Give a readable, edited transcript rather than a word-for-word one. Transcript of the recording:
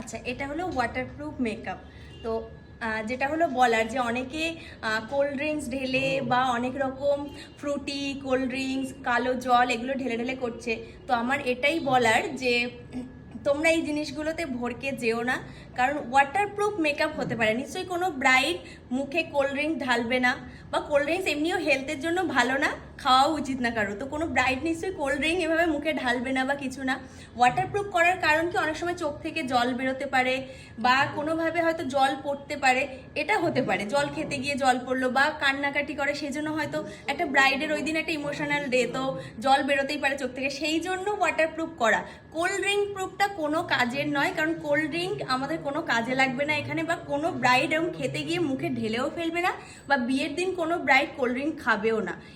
আচ্ছা, এটা হলো ওয়াটারপ্রুফ মেকআপ। তো যেটা হলো বলার যে অনেকে কোল্ড ড্রিঙ্কস ঢেলে বা অনেক রকম ফ্রুটি কোল্ড ড্রিঙ্কস কালো জল এগুলো ঢেলে ঢেলে করছে। তো আমার এটাই বলার যে তোমরা এই জিনিসগুলোতে ভরকে যেও না, কারণ ওয়াটারপ্রুফ মেকআপ হতে পারে। নিশ্চয়ই কোনো ব্রাইড মুখে কোল্ড ড্রিঙ্ক ঢালবে না, বা কোল্ড ড্রিঙ্কস এমনিও হেলথের জন্য ভালো না, খাওয়াও উচিত না কারো। তো কোনো ব্রাইড নিশ্চয়ই কোল্ড ড্রিঙ্ক এভাবে মুখে ঢালবে না বা কিছু না। ওয়াটারপ্রুফ করার কারণ কি, অনেক সময় চোখ থেকে জল বেরোতে পারে বা কোনোভাবে হয়তো জল পড়তে পারে, এটা হতে পারে। জল খেতে গিয়ে জল পড়লো বা কান্নাকাটি করে, সেই জন্য হয়তো একটা ব্রাইডের ওই দিন একটা ইমোশনাল ডে, তো জল বেরোতেই পারে চোখ থেকে, সেই জন্য ওয়াটারপ্রুফ করা। কোল্ড ড্রিঙ্ক প্রুফটা কোনো কাজের নয়, কারণ কোল্ড ড্রিঙ্ক আমাদের কোনো কাজে লাগবে না এখানে, বা কোনো ব্রাইড এবং খেতে গিয়ে মুখে ঢেলেও ফেলবে না, বা বিয়ের দিন কোনো ব্রাইড কোল্ড ড্রিঙ্ক খাবেও না।